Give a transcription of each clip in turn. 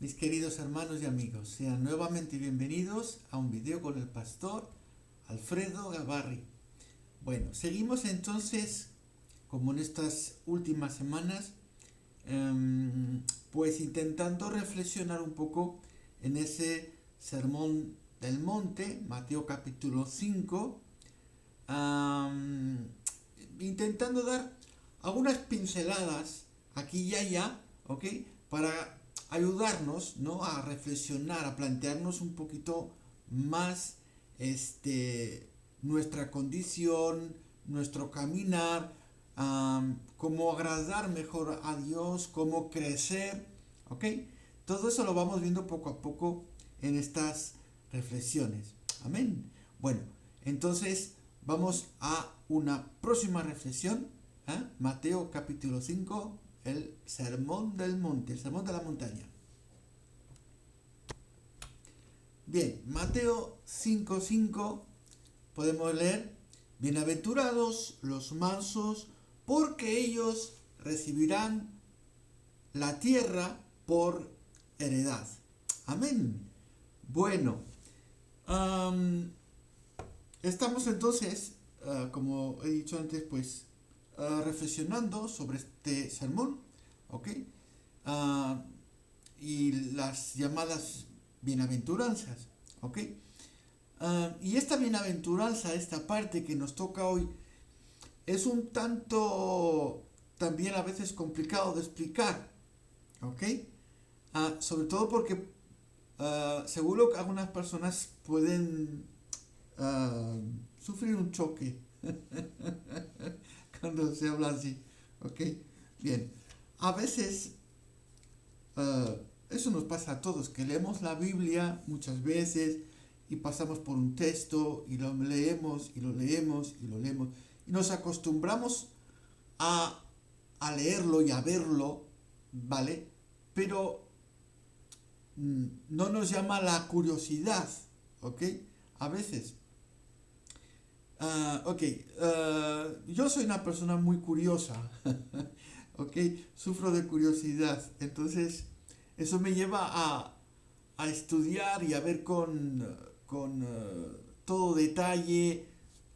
Mis queridos hermanos y amigos, sean nuevamente bienvenidos a un video con el pastor Alfredo Gavarri. Bueno, seguimos entonces, como en estas últimas semanas, pues intentando reflexionar un poco en ese sermón del monte, Mateo capítulo 5, intentando dar algunas pinceladas aquí y allá, ¿ok? Para ayudarnos, ¿no? A reflexionar, a plantearnos un poquito más nuestra condición, nuestro caminar, cómo agradar mejor a Dios, cómo crecer, ¿ok? Todo eso lo vamos viendo poco a poco en estas reflexiones. Amén. Bueno, entonces vamos a una próxima reflexión. Mateo capítulo 5, el sermón del monte, el sermón de la montaña. Bien, Mateo 5:5 podemos leer: bienaventurados los mansos, porque ellos recibirán la tierra por heredad. Amén. Bueno, estamos entonces, como he dicho antes, pues reflexionando sobre este sermón, ¿ok? Y las llamadas bienaventuranzas, ¿ok? Y esta bienaventuranza, esta parte que nos toca hoy, es un tanto también a veces complicado de explicar, ¿ok? Sobre todo porque seguro que algunas personas pueden sufrir un choque cuando se habla así, ¿ok? Bien, a veces eso nos pasa a todos, que leemos la Biblia muchas veces y pasamos por un texto y lo leemos y lo leemos y lo leemos y nos acostumbramos a, a leerlo y a verlo, ¿vale? Pero no nos llama la curiosidad, ¿ok? A veces. Yo soy una persona muy curiosa, ¿ok? Sufro de curiosidad, entonces eso me lleva a estudiar y a ver con todo detalle,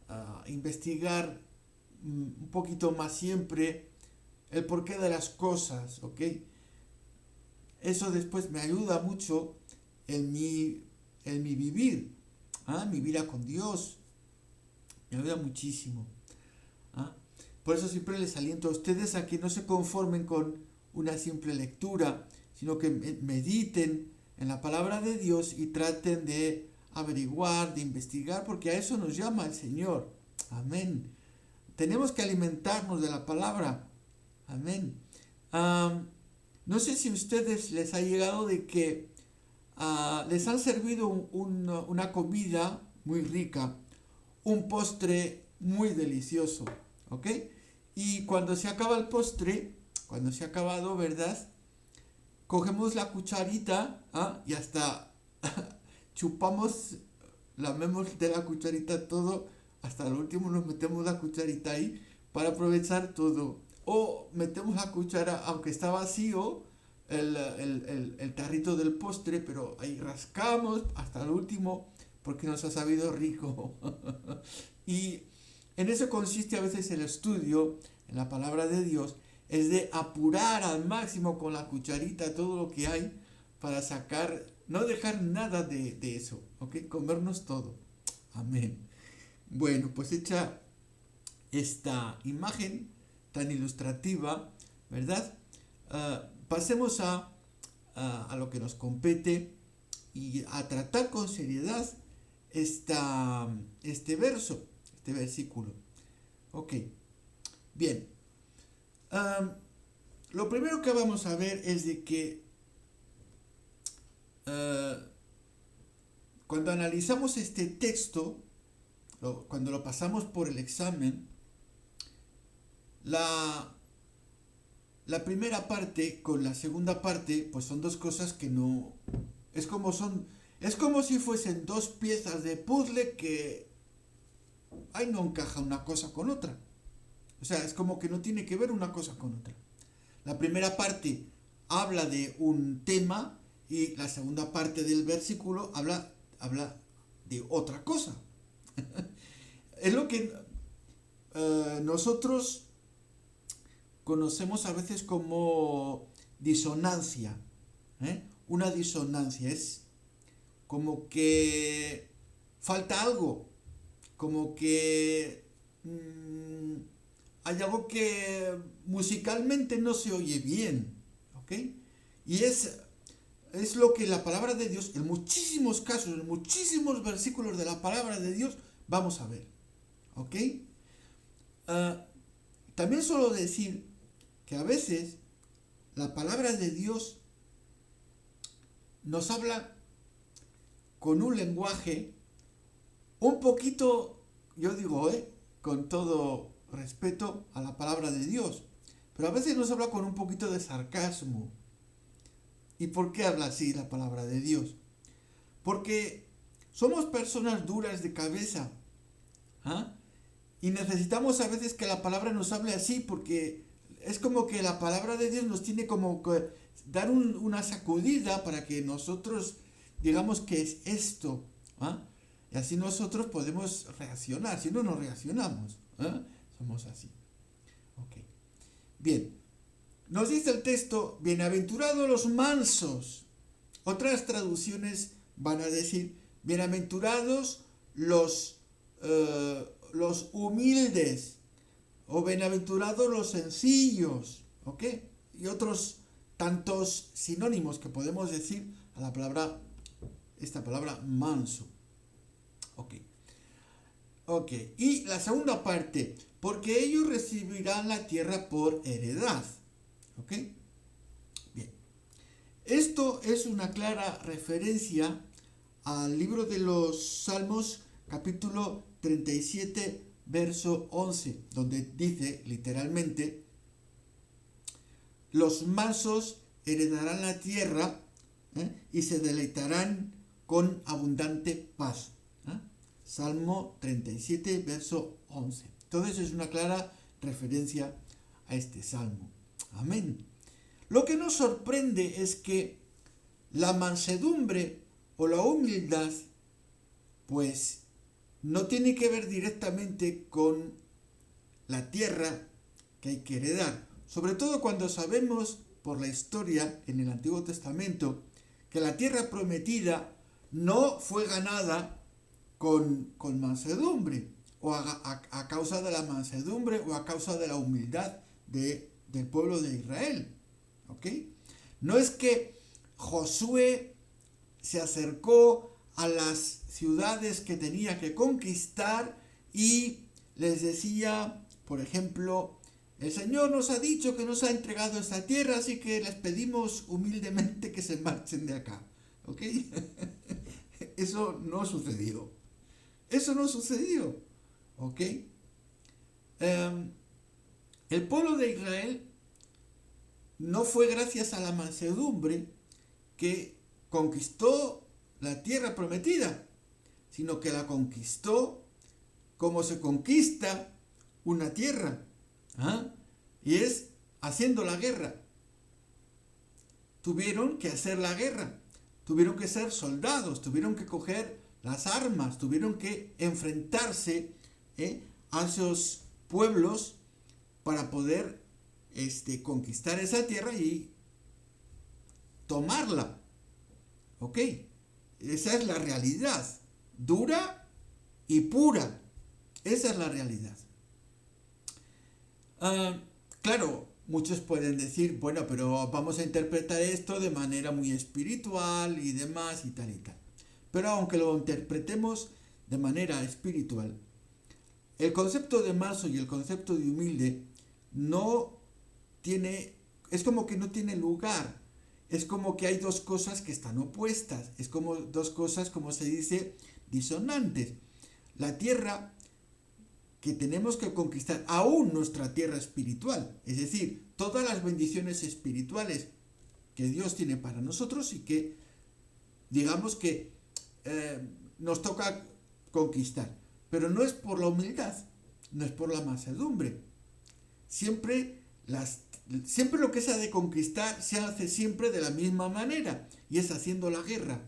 a investigar un poquito más siempre el porqué de las cosas, ¿ok? Eso después me ayuda mucho en mi vivir, mi vida con Dios, me ayuda muchísimo. ¿Ah? Por eso siempre les aliento a ustedes a que no se conformen con una simple lectura, sino que mediten en la palabra de Dios y traten de averiguar, de investigar, porque a eso nos llama el Señor. Amén. Tenemos que alimentarnos de la palabra. Amén. No sé si a ustedes les ha llegado de que les han servido una comida muy rica, un postre muy delicioso, ¿ok? Y cuando se acaba el postre, cuando se ha acabado, ¿verdad? Cogemos la cucharita y hasta chupamos, lamemos de la cucharita todo, hasta el último nos metemos la cucharita ahí para aprovechar todo. O metemos la cuchara, aunque está vacío, el tarrito del postre, pero ahí rascamos hasta el último porque nos ha sabido rico. Y en eso consiste a veces el estudio en la palabra de Dios, es de apurar al máximo con la cucharita todo lo que hay para sacar, no dejar nada de eso, ¿ok? Comernos todo. Amén. Bueno, pues hecha esta imagen tan ilustrativa, ¿verdad? Pasemos a lo que nos compete y a tratar con seriedad este verso, este versículo. Ok, bien. Lo primero que vamos a ver es de que cuando analizamos este texto, cuando lo pasamos por el examen, la primera parte con la segunda parte, pues son dos cosas que no... Es como si fuesen dos piezas de puzzle que ahí no encaja una cosa con otra. O sea, es como que no tiene que ver una cosa con otra. La primera parte habla de un tema Y la segunda parte del versículo habla de otra cosa. Es lo que nosotros conocemos a veces como disonancia. Una disonancia es como que falta algo, como que hay algo que musicalmente no se oye bien, ¿ok? Y es lo que la palabra de Dios, en muchísimos casos, en muchísimos versículos de la palabra de Dios, vamos a ver, ¿ok? También suelo decir que a veces la palabra de Dios nos habla con un lenguaje un poquito, yo digo, con todo respeto a la palabra de Dios, pero a veces nos habla con un poquito de sarcasmo. ¿Y por qué habla así la palabra de Dios? Porque somos personas duras de cabeza, ¿ah? Y necesitamos a veces que la palabra nos hable así, porque es como que la palabra de Dios nos tiene como que dar una sacudida para que nosotros digamos que es esto, ¿ah? Y así nosotros podemos reaccionar. Si no, no reaccionamos, ¿ah? Somos así. Ok. Bien. Nos dice el texto, bienaventurados los mansos. Otras traducciones van a decir, bienaventurados los humildes, o bienaventurados los sencillos, ¿ok? Y otros tantos sinónimos que podemos decir a la palabra, esta palabra manso, ¿ok? Ok, y la segunda parte, porque ellos recibirán la tierra por heredad, ¿ok? Bien, esto es una clara referencia al libro de los Salmos, capítulo 37, verso 11, donde dice literalmente, los mansos heredarán la tierra y se deleitarán con abundante paz. Salmo 37, verso 11. Entonces es una clara referencia a este salmo. Amén. Lo que nos sorprende es que la mansedumbre o la humildad, pues, no tiene que ver directamente con la tierra que hay que heredar. Sobre todo cuando sabemos por la historia en el Antiguo Testamento que la tierra prometida no fue ganada con mansedumbre, o a causa de la mansedumbre o a causa de la humildad del pueblo de Israel. ¿Ok? No es que Josué se acercó a las ciudades que tenía que conquistar y les decía, por ejemplo, el Señor nos ha dicho que nos ha entregado esta tierra, así que les pedimos humildemente que se marchen de acá. ¿Ok? Eso no sucedió. Eso no sucedió. ¿Ok? El pueblo de Israel no fue gracias a la mansedumbre que conquistó la tierra prometida, sino que la conquistó como se conquista una tierra. ¿Ah? Y es haciendo la guerra. Tuvieron que hacer la guerra. Tuvieron que ser soldados, tuvieron que coger las armas, tuvieron que enfrentarse a esos pueblos para poder conquistar esa tierra y tomarla. ¿Ok? Esa es la realidad, dura y pura. Esa es la realidad. Claro, muchos pueden decir, bueno, pero vamos a interpretar esto de manera muy espiritual y demás y tal y tal. Pero aunque lo interpretemos de manera espiritual, el concepto de manso y el concepto de humilde no tiene, es como que no tiene lugar. Es como que hay dos cosas que están opuestas. Es como dos cosas, como se dice, disonantes. La tierra que tenemos que conquistar, aún nuestra tierra espiritual, es decir, todas las bendiciones espirituales que Dios tiene para nosotros y que, digamos que nos toca conquistar. Pero no es por la humildad, no es por la mansedumbre. Siempre las, siempre lo que se ha de conquistar se hace siempre de la misma manera, y es haciendo la guerra.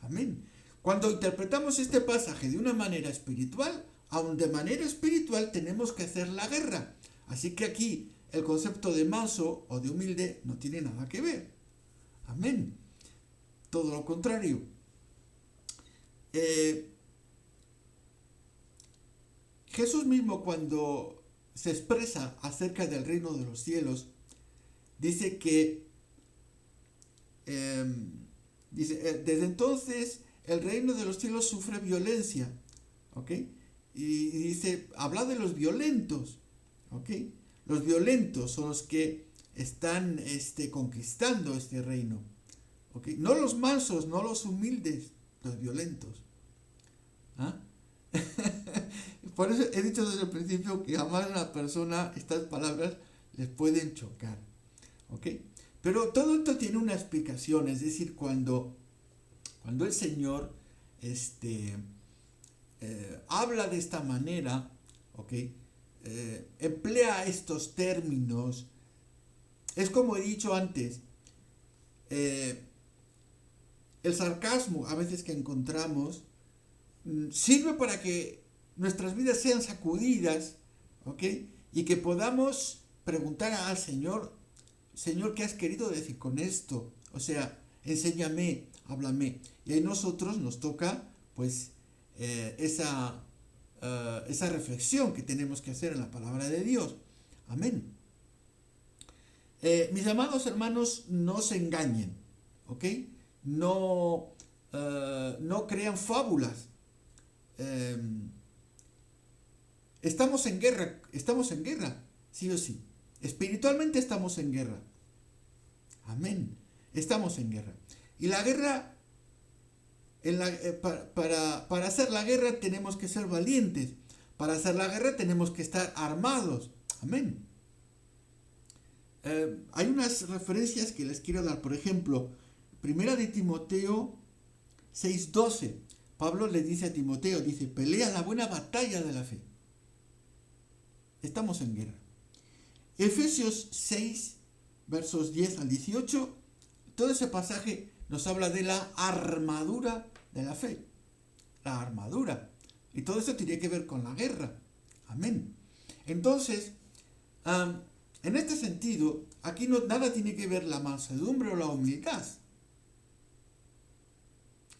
Amén. Cuando interpretamos este pasaje de una manera espiritual, aun de manera espiritual tenemos que hacer la guerra. Así que aquí el concepto de manso o de humilde no tiene nada que ver. Amén. Todo lo contrario. Jesús mismo, cuando se expresa acerca del reino de los cielos, dice que desde entonces el reino de los cielos sufre violencia, ¿ok? Y dice, habla de los violentos, ¿ok? Los violentos son los que están conquistando este reino, ¿ok? No los mansos, no los humildes, los violentos. ¿Ah? Por eso he dicho desde el principio que amar a una persona, estas palabras les pueden chocar, ¿ok? Pero todo esto tiene una explicación, es decir, cuando el Señor habla de esta manera, ¿ok? Emplea estos términos, es como he dicho antes, el sarcasmo a veces que encontramos sirve para que nuestras vidas sean sacudidas, ¿ok? Y que podamos preguntar al Señor, Señor, ¿qué has querido decir con esto? O sea, enséñame, háblame. Y a nosotros nos toca, pues, esa reflexión que tenemos que hacer en la palabra de Dios. Amén. Mis amados hermanos, no se engañen, ¿ok? No crean fábulas. Estamos en guerra, sí o sí. Espiritualmente estamos en guerra. Amén. Estamos en guerra. Y la guerra, para hacer la guerra tenemos que ser valientes. Para hacer la guerra tenemos que estar armados. Amén. Hay unas referencias que les quiero dar. Por ejemplo, Primera de Timoteo 6:12. Pablo le dice a Timoteo, dice, pelea la buena batalla de la fe. Estamos en guerra. Efesios 6, versos 10 al 18, todo ese pasaje nos habla de la armadura de la fe. La armadura. Y todo eso tiene que ver con la guerra. Amén. Entonces, en este sentido, aquí nada tiene que ver la mansedumbre o la humildad.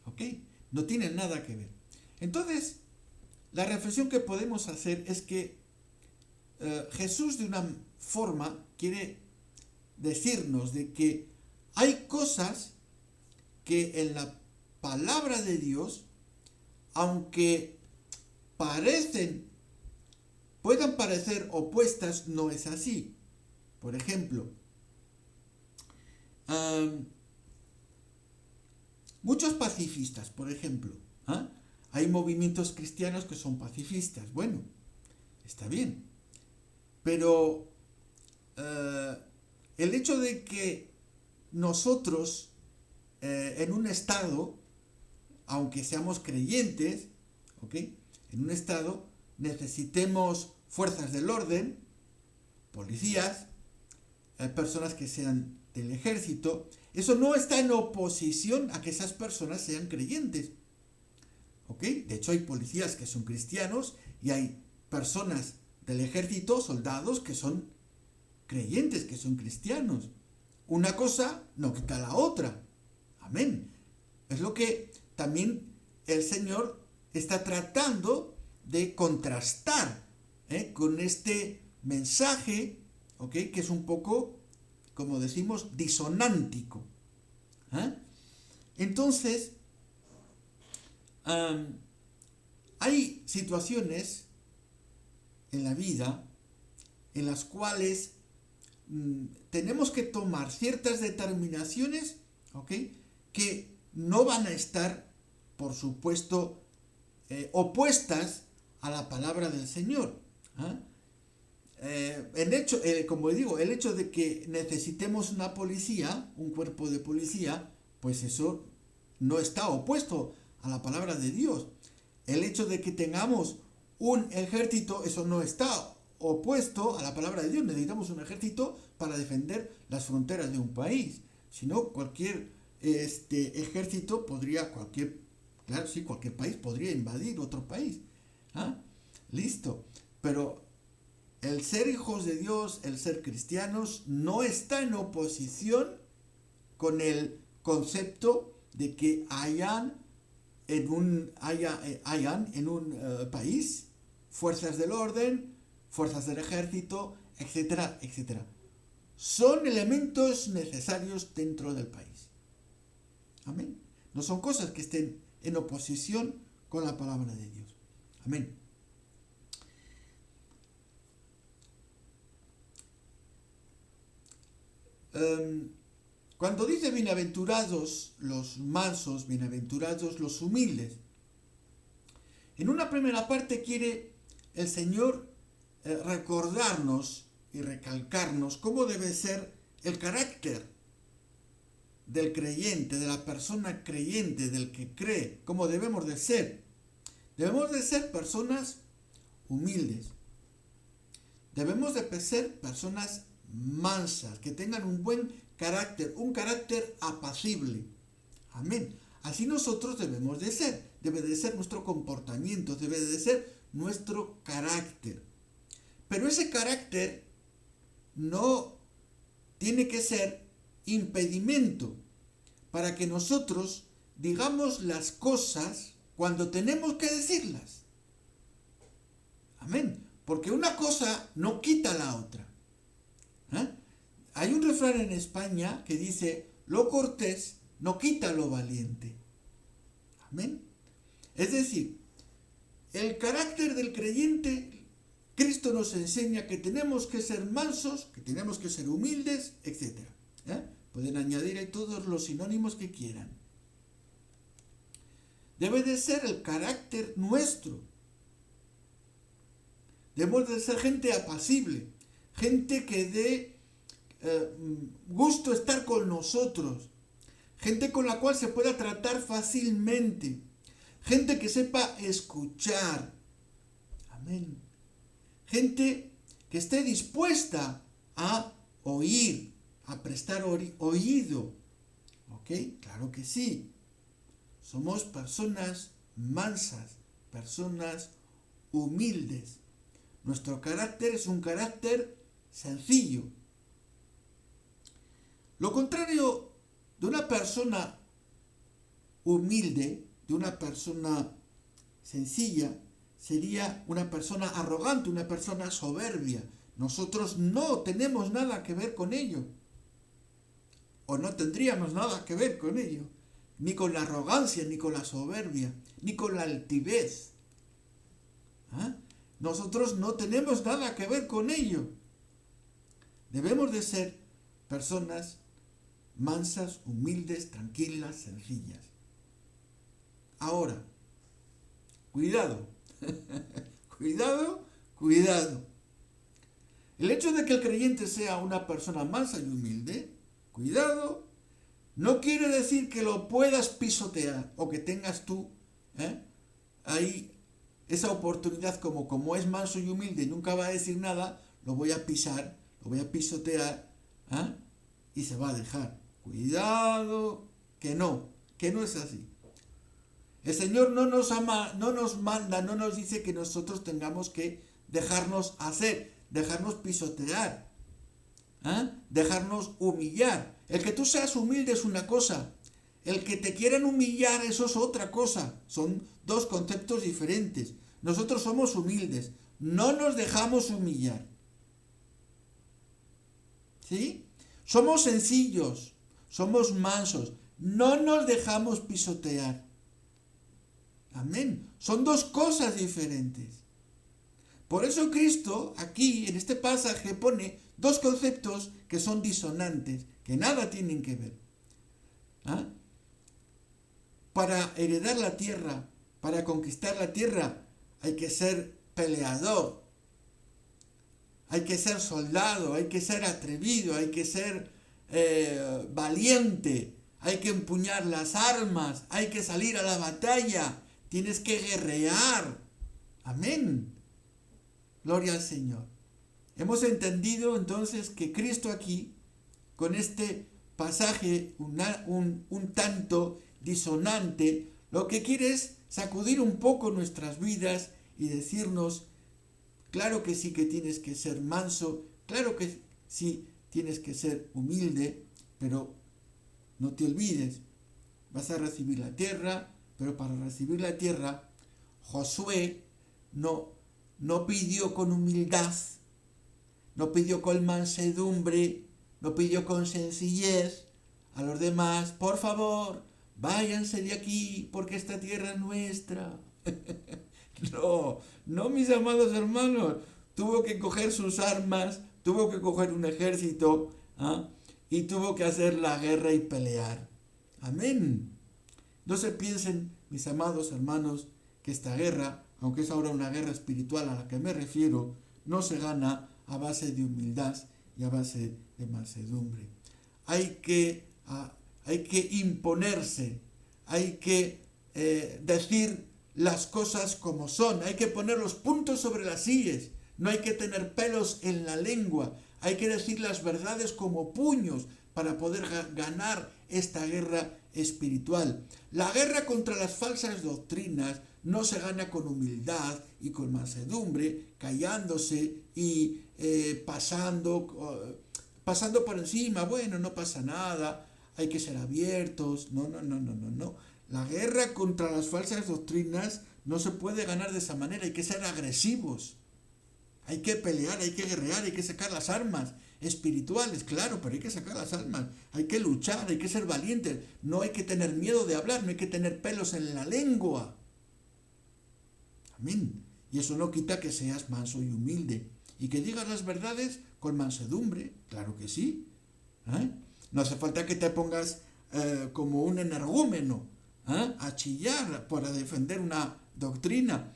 ¿Ok? No tienen nada que ver. Entonces, la reflexión que podemos hacer es que Jesús de una forma quiere decirnos de que hay cosas que en la palabra de Dios, aunque puedan parecer opuestas, no es así. Por ejemplo, muchos pacifistas, por ejemplo, hay movimientos cristianos que son pacifistas. Bueno, está bien. Pero el hecho de que nosotros en un estado, aunque seamos creyentes, ¿ok? En un estado necesitemos fuerzas del orden, policías, personas que sean del ejército, eso no está en oposición a que esas personas sean creyentes. ¿Ok? De hecho hay policías que son cristianos y hay personas del ejército, soldados que son creyentes, que son cristianos. Una cosa no quita la otra. Amén. Es lo que también el Señor está tratando de contrastar con este mensaje, ¿ok? Que es un poco, como decimos, disonántico. Entonces, hay situaciones en la vida en las cuales tenemos que tomar ciertas determinaciones, ¿ok? Que no van a estar, por supuesto, opuestas a la palabra del Señor. Como digo, el hecho de que necesitemos una policía, un cuerpo de policía, pues eso no está opuesto a la palabra de Dios. El hecho de que tengamos un ejército, eso no está opuesto a la palabra de Dios. Necesitamos un ejército para defender las fronteras de un país. Si no, cualquier ejército podría, cualquier país podría invadir otro país. ¿Ah? Listo. Pero el ser hijos de Dios, el ser cristianos, no está en oposición con el concepto de que hayan en un país fuerzas del orden, fuerzas del ejército, etcétera, etcétera. Son elementos necesarios dentro del país. Amén. No son cosas que estén en oposición con la palabra de Dios. Amén. Cuando dice bienaventurados los mansos, bienaventurados los humildes, en una primera parte quiere el Señor recordarnos y recalcarnos cómo debe ser el carácter del creyente, de la persona creyente, del que cree, cómo debemos de ser. Debemos de ser personas humildes. Debemos de ser personas mansas, que tengan un buen carácter, un carácter apacible. Amén. Así nosotros debemos de ser. Debe de ser nuestro comportamiento, debe de ser nuestro carácter. Pero ese carácter no tiene que ser impedimento para que nosotros digamos las cosas cuando tenemos que decirlas. Amén. Porque una cosa no quita la otra. Hay un refrán en España que dice, lo cortés no quita lo valiente. Amén. Es decir, el carácter del creyente, Cristo nos enseña que tenemos que ser mansos, que tenemos que ser humildes, etc. Pueden añadir ahí todos los sinónimos que quieran. Debe de ser el carácter nuestro. Debemos de ser gente apacible, gente que dé gusto estar con nosotros, gente con la cual se pueda tratar fácilmente, gente que sepa escuchar. Amén. Gente que esté dispuesta a oír, a prestar oído. ¿Ok? Claro que sí. Somos personas mansas, personas humildes. Nuestro carácter es un carácter sencillo. Lo contrario de una persona humilde, de una persona sencilla, sería una persona arrogante, una persona soberbia. Nosotros no tenemos nada que ver con ello. O no tendríamos nada que ver con ello. Ni con la arrogancia, ni con la soberbia, ni con la altivez. Nosotros no tenemos nada que ver con ello. Debemos de ser personas mansas, humildes, tranquilas, sencillas. Ahora, cuidado, cuidado. El hecho de que el creyente sea una persona mansa y humilde, cuidado, no quiere decir que lo puedas pisotear o que tengas tú ahí esa oportunidad como es manso y humilde y nunca va a decir nada, lo voy a pisar, lo voy a pisotear y se va a dejar. Cuidado, que no es así. El Señor no nos ama, no nos manda, no nos dice que nosotros tengamos que dejarnos hacer, dejarnos pisotear, dejarnos humillar. El que tú seas humilde es una cosa, el que te quieran humillar eso es otra cosa. Son dos conceptos diferentes. Nosotros somos humildes, no nos dejamos humillar. ¿Sí? Somos sencillos, somos mansos, no nos dejamos pisotear. Amén. Son dos cosas diferentes. Por eso Cristo aquí en este pasaje pone dos conceptos que son disonantes, que nada tienen que ver. Para heredar la tierra, para conquistar la tierra, hay que ser peleador, hay que ser soldado, hay que ser atrevido, hay que ser valiente, hay que empuñar las armas, hay que salir a la batalla, tienes que guerrear. Amén. Gloria al Señor. Hemos entendido entonces que Cristo aquí, con este pasaje un tanto disonante, lo que quiere es sacudir un poco nuestras vidas y decirnos, claro que sí que tienes que ser manso, claro que sí tienes que ser humilde, pero no te olvides, vas a recibir la tierra, pero para recibir la tierra, Josué no pidió con humildad, no pidió con mansedumbre, no pidió con sencillez a los demás, por favor, váyanse de aquí porque esta tierra es nuestra. No, mis amados hermanos, tuvo que coger sus armas, tuvo que coger un ejército, ¿ah? Y tuvo que hacer la guerra y pelear. Amén. No se piensen, mis amados hermanos, que esta guerra, aunque es ahora una guerra espiritual a la que me refiero, no se gana a base de humildad y a base de mansedumbre. Hay que imponerse, hay que decir las cosas como son, hay que poner los puntos sobre las íes, no hay que tener pelos en la lengua, hay que decir las verdades como puños para poder ganar esta guerra espiritual. La guerra contra las falsas doctrinas no se gana con humildad y con mansedumbre, callándose y pasando por encima. Bueno, no pasa nada, hay que ser abiertos. No. La guerra contra las falsas doctrinas no se puede ganar de esa manera, hay que ser agresivos. Hay que pelear, hay que guerrear, hay que sacar las armas espirituales, claro, pero hay que sacar las armas, hay que luchar, hay que ser valientes, no hay que tener miedo de hablar, no hay que tener pelos en la lengua. Amén. Y eso no quita que seas manso y humilde y que digas las verdades con mansedumbre, claro que sí. No hace falta que te pongas como un energúmeno a chillar para defender una doctrina.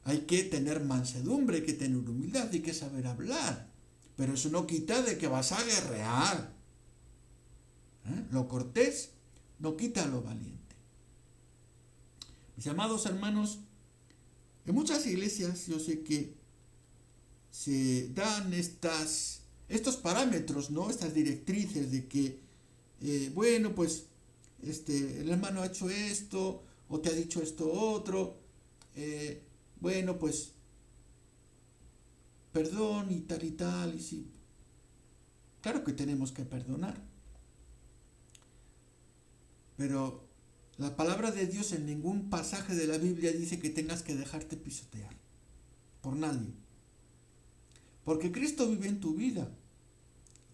Hay que tener mansedumbre, hay que tener humildad, hay que saber hablar. Pero eso no quita de que vas a guerrear. Lo cortés no quita lo valiente. Mis amados hermanos, en muchas iglesias yo sé que se dan estos parámetros, ¿no? Estas directrices de que, bueno, pues el hermano ha hecho esto, o te ha dicho esto otro, bueno, pues perdón y tal, y sí. Claro que tenemos que perdonar. Pero la palabra de Dios en ningún pasaje de la Biblia dice que tengas que dejarte pisotear por nadie. Porque Cristo vive en tu vida.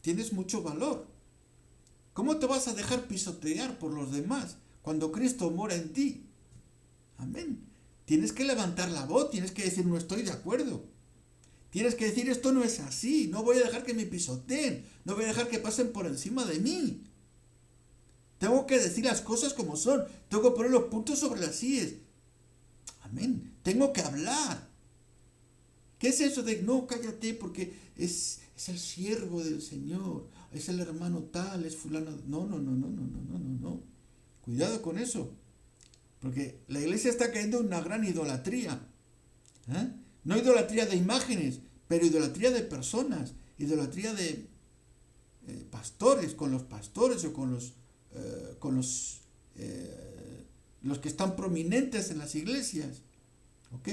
Tienes mucho valor. ¿Cómo te vas a dejar pisotear por los demás cuando Cristo mora en ti? Amén. Tienes que levantar la voz, tienes que decir no estoy de acuerdo. Tienes que decir esto no es así, no voy a dejar que me pisoteen, no voy a dejar que pasen por encima de mí. Tengo que decir las cosas como son, tengo que poner los puntos sobre las íes. Amén. Tengo que hablar. ¿Qué es eso de no, cállate porque es el siervo del Señor, es el hermano tal, es fulano? No. Cuidado con eso. Porque la iglesia está cayendo en una gran idolatría. No idolatría de imágenes, pero idolatría de personas. Idolatría de pastores, con los pastores o con los que están prominentes en las iglesias. ¿Ok?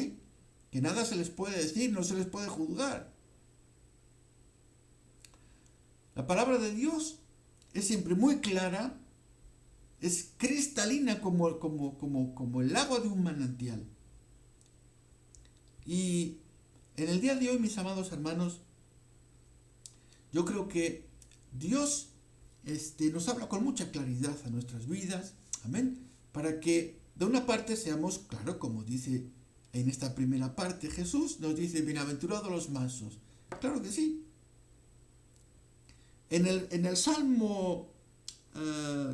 Que nada se les puede decir, no se les puede juzgar. La palabra de Dios es siempre muy clara, es cristalina como el agua de un manantial. Y en el día de hoy, mis amados hermanos, yo creo que Dios nos habla con mucha claridad a nuestras vidas, amén, para que de una parte seamos, claro, como dice en esta primera parte, Jesús nos dice, bienaventurados los mansos. Claro que sí. En el Salmo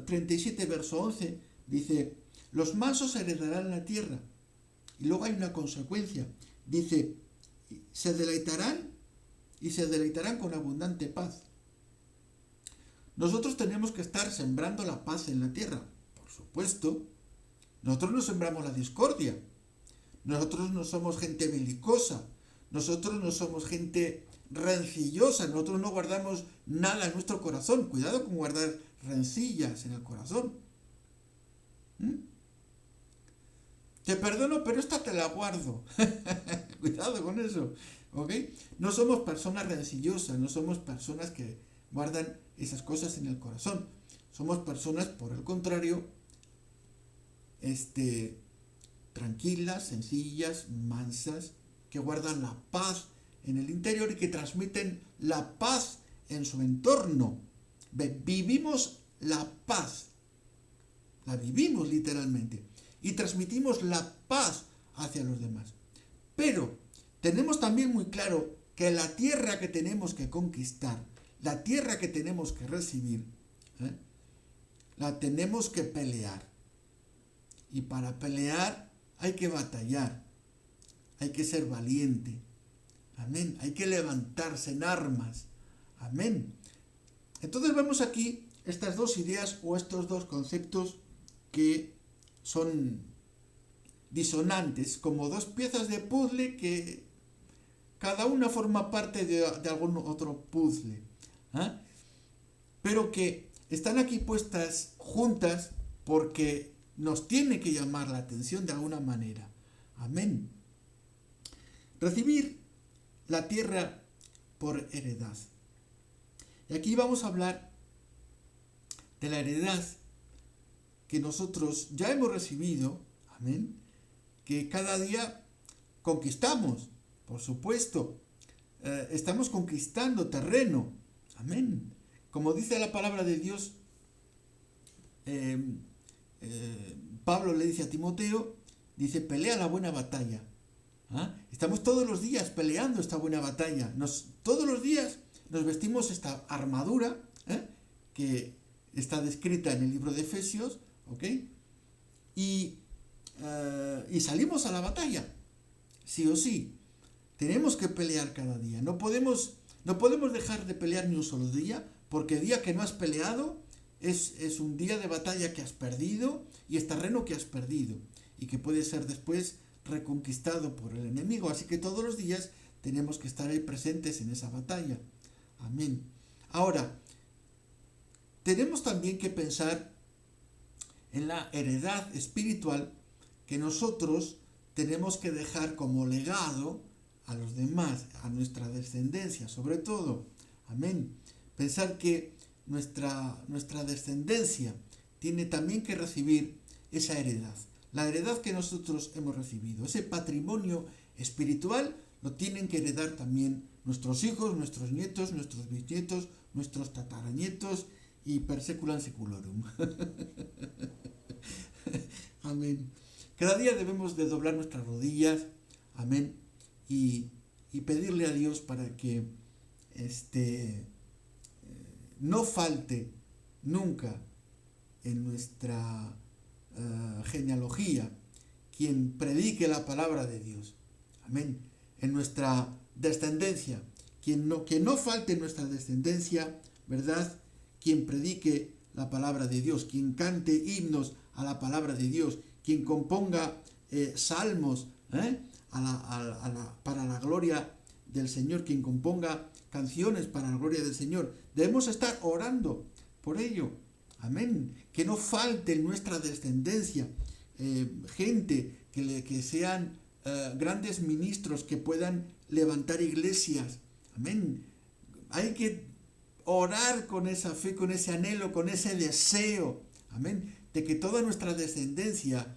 37, verso 11, dice, los mansos heredarán la tierra. Y luego hay una consecuencia. Dice, se deleitarán con abundante paz. Nosotros tenemos que estar sembrando la paz en la tierra, por supuesto. Nosotros no sembramos la discordia. Nosotros no somos gente belicosa. Nosotros no somos gente rencillosa. Nosotros no guardamos nada en nuestro corazón. Cuidado con guardar rencillas en el corazón. ¿Mm? Te perdono, pero esta te la guardo. Cuidado con eso. ¿Ok? No somos personas rencillosas, no somos personas que guardan esas cosas en el corazón. Somos personas, por el contrario, tranquilas, sencillas, mansas, que guardan la paz en el interior y que transmiten la paz en su entorno. Vivimos la paz, la vivimos literalmente y transmitimos la paz hacia los demás. Pero tenemos también muy claro que la tierra que tenemos que conquistar, la tierra que tenemos que recibir, la tenemos que pelear. Y para pelear hay que batallar, hay que ser valiente. Amén. Hay que levantarse en armas. Amén. Entonces vemos aquí estas dos ideas o estos dos conceptos que son disonantes, como dos piezas de puzzle que cada una forma parte de algún otro puzzle. Pero que están aquí puestas juntas porque nos tiene que llamar la atención de alguna manera. Amén. Recibir la tierra por heredad. Y aquí vamos a hablar de la heredad que nosotros ya hemos recibido, amén, que cada día conquistamos, por supuesto. Estamos conquistando terreno, amén. Como dice la palabra de Dios, Pablo le dice a Timoteo, dice, pelea la buena batalla. Estamos todos los días peleando esta buena batalla. Todos los días nos vestimos esta armadura que está descrita en el libro de Efesios, ¿ok? Y salimos a la batalla, sí o sí. Tenemos que pelear cada día. No podemos dejar de pelear ni un solo día, porque el día que no has peleado es un día de batalla que has perdido y es terreno que has perdido y que puede ser después reconquistado por el enemigo. Así que todos los días tenemos que estar ahí presentes en esa batalla. Amén. Ahora, tenemos también que pensar en la heredad espiritual que nosotros tenemos que dejar como legado a los demás, a nuestra descendencia, sobre todo. Amén. Pensar que nuestra descendencia tiene también que recibir esa heredad. La heredad que nosotros hemos recibido, ese patrimonio espiritual, lo tienen que heredar también nuestros hijos, nuestros nietos, nuestros bisnietos, nuestros tataranietos y per seculam seculorum. Amén. Cada día debemos de doblar nuestras rodillas, amén, y pedirle a Dios para que no falte nunca en nuestra genealogía quien predique la palabra de Dios. Amén. En nuestra descendencia, que no falte en nuestra descendencia, ¿verdad? Quien predique la palabra de Dios, quien cante himnos a la palabra de Dios, quien componga salmos para la gloria del Señor, quien componga canciones para la gloria del Señor. Debemos estar orando por ello. Amén. Que no falte en nuestra descendencia gente que sean grandes ministros que puedan levantar iglesias. Amén. Hay que orar con esa fe, con ese anhelo, con ese deseo. Amén. De que toda nuestra descendencia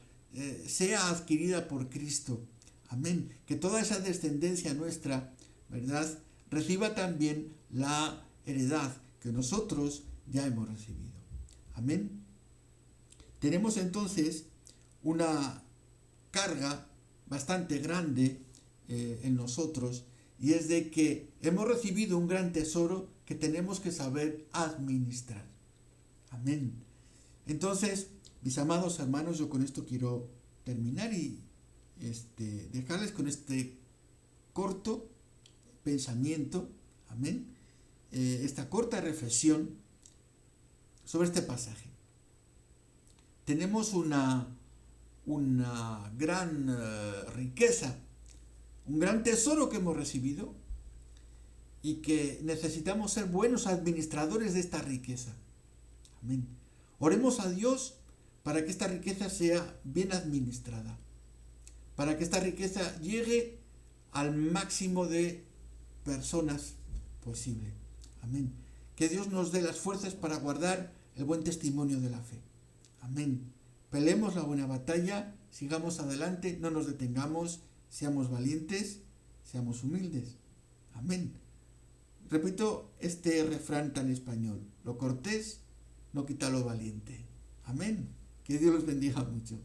sea adquirida por Cristo. Amén. Que toda esa descendencia nuestra, ¿verdad?, reciba también la heredad que nosotros ya hemos recibido. Amén. Tenemos entonces una carga bastante grande en nosotros, y es de que hemos recibido un gran tesoro que tenemos que saber administrar. Amén. Entonces, mis amados hermanos, yo con esto quiero terminar y dejarles con este corto pensamiento, amén, esta corta reflexión sobre este pasaje. Tenemos una gran riqueza, un gran tesoro que hemos recibido, y que necesitamos ser buenos administradores de esta riqueza. Amén. Oremos a Dios para que esta riqueza sea bien administrada, para que esta riqueza llegue al máximo de personas posible. Amén. Que Dios nos dé las fuerzas para guardar el buen testimonio de la fe. Amén. Peleemos la buena batalla, sigamos adelante, no nos detengamos, seamos valientes, seamos humildes. Amén. Repito este refrán tan español: lo cortés no quita lo valiente. Amén. Que Dios los bendiga mucho.